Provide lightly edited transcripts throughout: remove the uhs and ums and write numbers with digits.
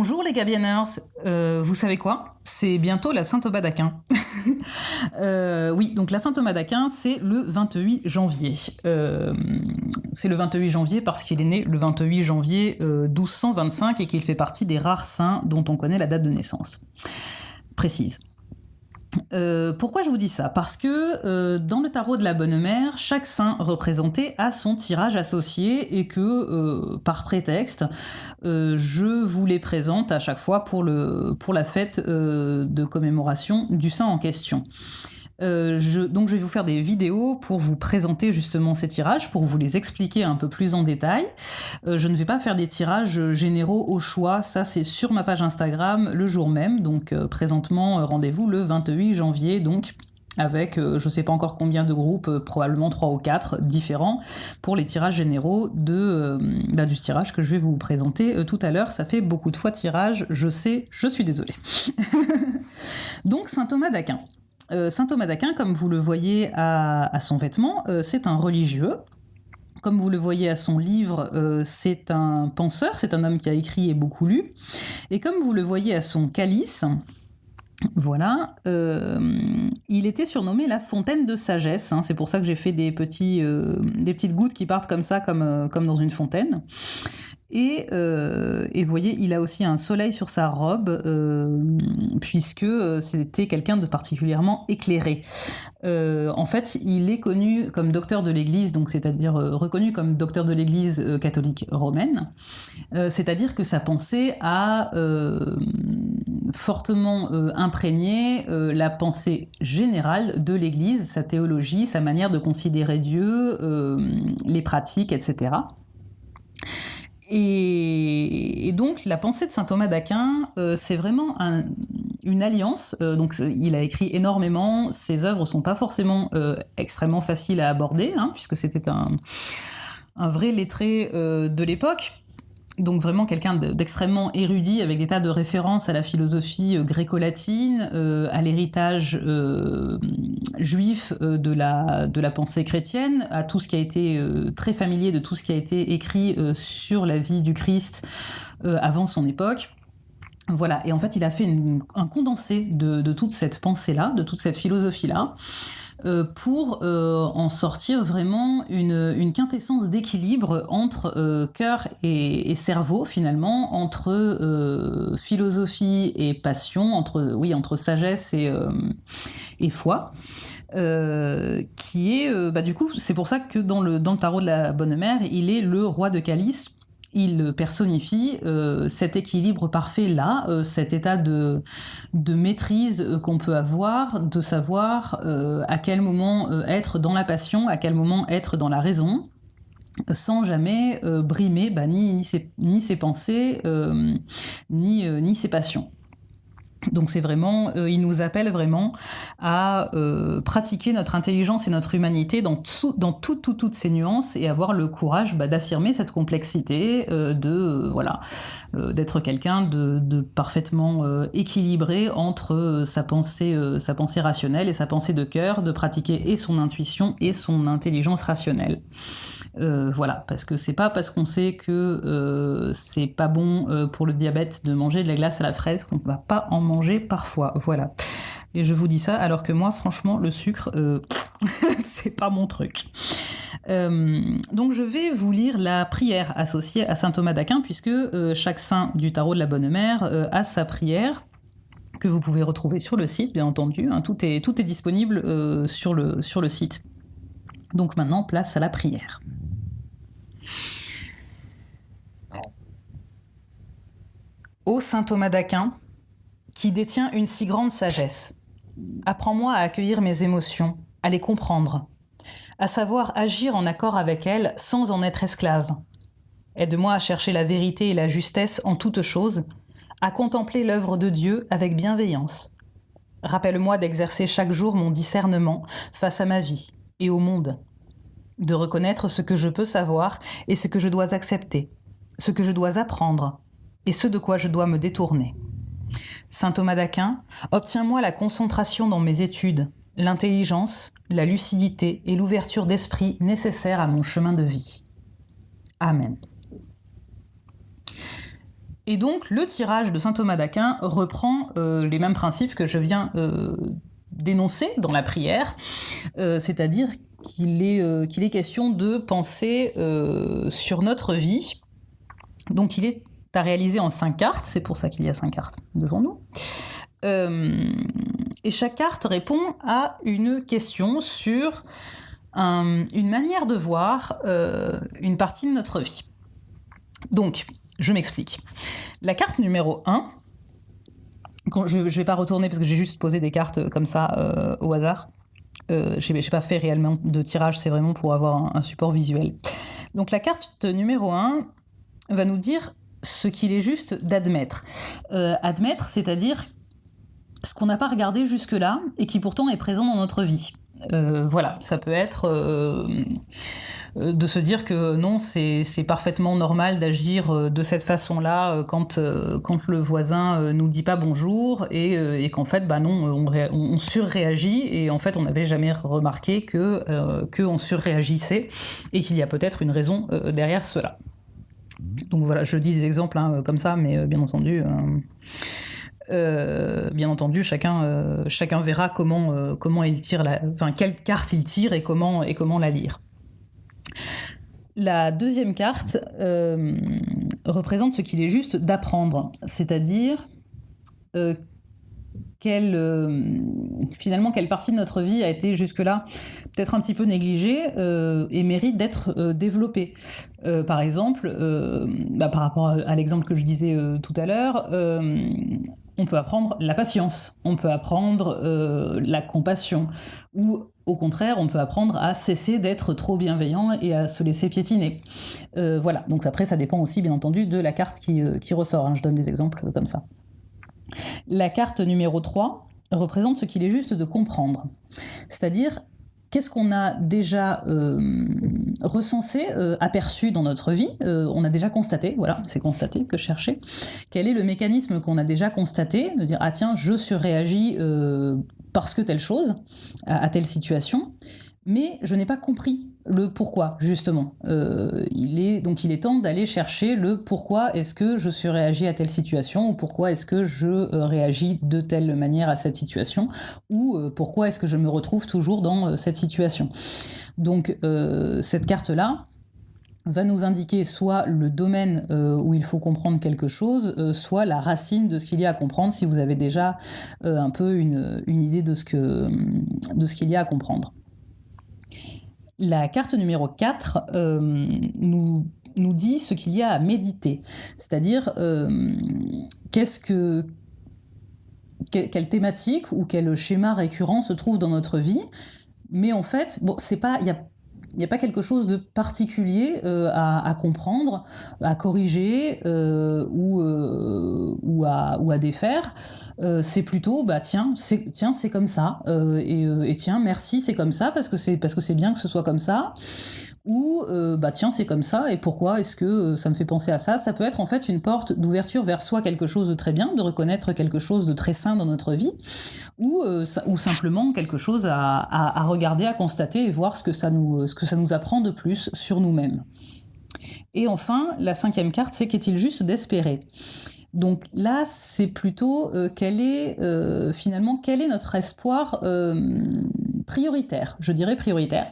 Bonjour les Gabienners, vous savez quoi? C'est bientôt la Saint-Thomas d'Aquin. Oui, donc la Saint-Thomas d'Aquin, c'est le 28 janvier. C'est le 28 janvier parce qu'il est né le 28 janvier 1225 et qu'il fait partie des rares saints dont on connaît la date de naissance précise. Pourquoi je vous dis ça? Parce que dans le tarot de la Bonne Mère, chaque saint représenté a son tirage associé et que, par prétexte, je vous les présente à chaque fois pour la fête de commémoration du saint en question. Donc je vais vous faire des vidéos pour vous présenter justement ces tirages, pour vous les expliquer un peu plus en détail. Je ne vais pas faire des tirages généraux au choix, ça c'est sur ma page Instagram le jour même, donc présentement rendez-vous le 28 janvier, donc avec je sais pas encore combien de groupes, probablement 3 ou 4 différents pour les tirages généraux du tirage que je vais vous présenter tout à l'heure. Ça fait beaucoup de fois tirage, je sais, je suis désolée. Donc Saint Thomas d'Aquin. Saint Thomas d'Aquin, comme vous le voyez à son vêtement, c'est un religieux. Comme vous le voyez à son livre, c'est un penseur, c'est un homme qui a écrit et beaucoup lu. Et comme vous le voyez à son calice, voilà, il était surnommé la fontaine de sagesse. Hein, c'est pour ça que j'ai fait des petites gouttes qui partent comme ça, comme dans une fontaine. Et vous voyez, il a aussi un soleil sur sa robe, puisque c'était quelqu'un de particulièrement éclairé. En fait, il est connu comme docteur de l'Église, donc c'est-à-dire reconnu comme docteur de l'Église catholique romaine, c'est-à-dire que sa pensée a fortement imprégné la pensée générale de l'Église, sa théologie, sa manière de considérer Dieu, les pratiques, etc. Et donc la pensée de saint Thomas d'Aquin, c'est vraiment une alliance. Donc il a écrit énormément, ses œuvres sont pas forcément extrêmement faciles à aborder, hein, puisque c'était un vrai lettré de l'époque. Donc vraiment quelqu'un d'extrêmement érudit, avec des tas de références à la philosophie gréco-latine, à l'héritage juif de la pensée chrétienne, à tout ce qui a été très familier de tout ce qui a été écrit sur la vie du Christ avant son époque. Voilà, et en fait il a fait un condensé de toute cette pensée-là, de toute cette philosophie-là, pour en sortir vraiment une quintessence d'équilibre entre cœur et cerveau, finalement, entre philosophie et passion, entre sagesse et foi. Qui est, du coup, c'est pour ça que dans le tarot de la Bonne Mère, il est le roi de calice. Il personnifie cet équilibre parfait-là, cet état de maîtrise qu'on peut avoir, de savoir à quel moment être dans la passion, à quel moment être dans la raison, sans jamais brimer ni ses pensées, ni ses passions. Donc c'est vraiment, il nous appelle vraiment à pratiquer notre intelligence et notre humanité dans toutes ces nuances et avoir le courage d'affirmer cette complexité, d'être quelqu'un de parfaitement équilibré entre sa pensée rationnelle et sa pensée de cœur, de pratiquer et son intuition et son intelligence rationnelle. Voilà, parce que c'est pas parce qu'on sait que c'est pas bon pour le diabète de manger de la glace à la fraise qu'on va pas en manger parfois, voilà. Et je vous dis ça alors que moi, franchement, le sucre, c'est pas mon truc. Donc je vais vous lire la prière associée à saint Thomas d'Aquin, puisque chaque saint du tarot de la Bonne Mère a sa prière, que vous pouvez retrouver sur le site, bien entendu, hein, tout est disponible sur le site. Donc maintenant, place à la prière. Ô saint Thomas d'Aquin, qui détient une si grande sagesse, apprends-moi à accueillir mes émotions, à les comprendre, à savoir agir en accord avec elles sans en être esclave. Aide-moi à chercher la vérité et la justesse en toutes choses, à contempler l'œuvre de Dieu avec bienveillance. Rappelle-moi d'exercer chaque jour mon discernement face à ma vie et au monde, de reconnaître ce que je peux savoir et ce que je dois accepter, ce que je dois apprendre et ce de quoi je dois me détourner. Saint Thomas d'Aquin, obtiens-moi la concentration dans mes études, l'intelligence, la lucidité et l'ouverture d'esprit nécessaires à mon chemin de vie. Amen. Et donc, le tirage de saint Thomas d'Aquin reprend les mêmes principes que je viens d'énoncer dans la prière, c'est-à-dire qu'il est question de penser sur notre vie. Donc, il est à réaliser en 5 cartes, c'est pour ça qu'il y a 5 cartes devant nous. Et chaque carte répond à une question sur une manière de voir une partie de notre vie. Donc, je m'explique. La carte numéro 1, je ne vais pas retourner parce que j'ai juste posé des cartes comme ça au hasard. Je n'ai pas fait réellement de tirage, c'est vraiment pour avoir un support visuel. Donc la carte numéro 1 va nous dire ce qu'il est juste d'admettre. Admettre, c'est-à-dire ce qu'on n'a pas regardé jusque-là et qui pourtant est présent dans notre vie. Voilà, ça peut être de se dire que non, c'est parfaitement normal d'agir de cette façon-là quand le voisin nous dit pas bonjour et qu'en fait, bah non, on surréagit et en fait, on n'avait jamais remarqué qu'on surréagissait et qu'il y a peut-être une raison derrière cela. Donc voilà, je dis des exemples comme ça, mais bien entendu... chacun verra comment il tire, quelle carte il tire et comment la lire. La deuxième carte représente ce qu'il est juste d'apprendre, c'est-à-dire finalement quelle partie de notre vie a été jusque-là peut-être un petit peu négligée et mérite d'être développée. Par exemple, par rapport à l'exemple que je disais tout à l'heure, on peut apprendre la patience, on peut apprendre la compassion, ou au contraire, on peut apprendre à cesser d'être trop bienveillant et à se laisser piétiner. Voilà, donc après ça dépend aussi bien entendu de la carte qui ressort, je donne des exemples comme ça. La carte numéro 3 représente ce qu'il est juste de comprendre, c'est-à-dire qu'est-ce qu'on a déjà recensé, aperçu dans notre vie, on a déjà constaté, voilà, c'est constaté que je cherchais, quel est le mécanisme qu'on a déjà constaté, de dire « Ah tiens, je surréagis parce que telle chose, à telle situation », mais je n'ai pas compris le pourquoi, justement. Il est temps d'aller chercher le pourquoi est-ce que je surréagis à telle situation, ou pourquoi est-ce que je réagis de telle manière à cette situation, ou pourquoi est-ce que je me retrouve toujours dans cette situation. Donc cette carte-là va nous indiquer soit le domaine où il faut comprendre quelque chose, soit la racine de ce qu'il y a à comprendre, si vous avez déjà un peu une idée de ce qu'il y a à comprendre. La carte numéro 4 nous dit ce qu'il y a à méditer, c'est-à-dire quelle thématique ou quel schéma récurrent se trouve dans notre vie, mais en fait, il n'y a pas quelque chose de particulier à comprendre, à corriger ou à défaire. C'est plutôt c'est comme ça et tiens merci c'est comme ça parce que c'est bien que ce soit comme ça, ou tiens c'est comme ça et pourquoi est-ce que ça me fait penser à ça. Ça peut être en fait une porte d'ouverture vers soit quelque chose de très bien, de reconnaître quelque chose de très sain dans notre vie, ou simplement quelque chose à regarder, à constater et voir ce que ça nous apprend de plus sur nous-mêmes. Et enfin, la 5e carte, c'est qu'est-il juste d'espérer. Donc là, c'est plutôt quel est notre espoir prioritaire, je dirais prioritaire.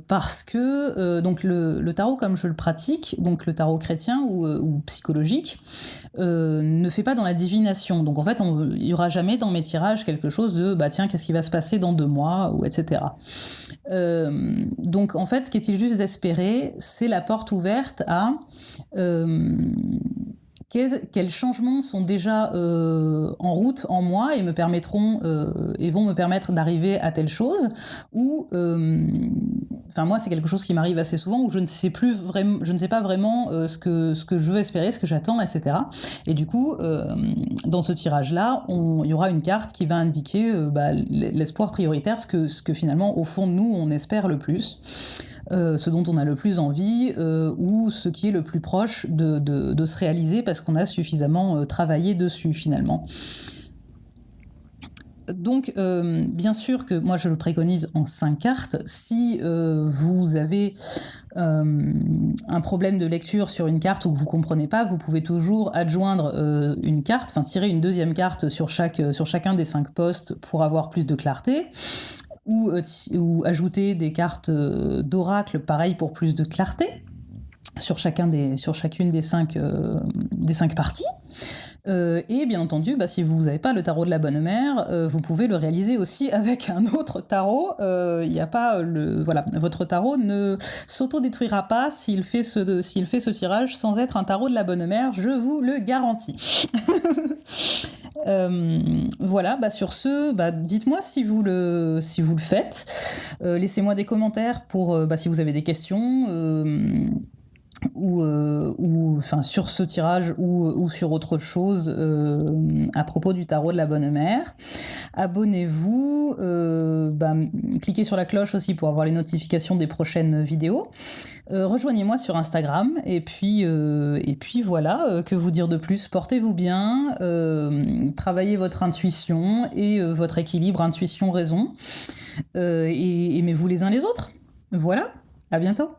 Parce que donc le tarot comme je le pratique, donc le tarot chrétien ou psychologique, ne fait pas dans la divination. Donc en fait, il n'y aura jamais dans mes tirages quelque chose de tiens, qu'est-ce qui va se passer dans 2 mois, ou etc. Donc en fait, qu'est-il juste d'espérer, c'est la porte ouverte à quels changements sont déjà en route en moi et vont me permettre d'arriver à telle chose, ou moi c'est quelque chose qui m'arrive assez souvent où je ne sais pas vraiment ce que je veux espérer, ce que j'attends, etc. Et du coup dans ce tirage là il y aura une carte qui va indiquer l'espoir prioritaire, ce que finalement au fond de nous on espère le plus, ce dont on a le plus envie, ou ce qui est le plus proche de se réaliser parce qu'on a suffisamment travaillé dessus finalement. Donc, bien sûr que moi je le préconise en 5 cartes. Si vous avez un problème de lecture sur une carte ou que vous comprenez pas, vous pouvez toujours adjoindre une carte, enfin tirer une deuxième carte sur chacun des 5 postes pour avoir plus de clarté, ou ajouter des cartes d'oracle, pareil pour plus de clarté sur chacune des 5 parties. Et bien entendu, si vous n'avez pas le tarot de la bonne mère, vous pouvez le réaliser aussi avec un autre tarot. Votre tarot ne s'auto-détruira pas s'il fait ce tirage sans être un tarot de la bonne mère, je vous le garantis. Sur ce, dites-moi si vous le faites. Laissez-moi des commentaires pour si vous avez des questions. Sur ce tirage ou sur autre chose à propos du tarot de la bonne mère. Abonnez-vous, cliquez sur la cloche aussi pour avoir les notifications des prochaines vidéos. Rejoignez-moi sur Instagram et puis voilà, que vous dire de plus, portez-vous bien, travaillez votre intuition et votre équilibre intuition-raison et aimez-vous les uns les autres. Voilà, à bientôt.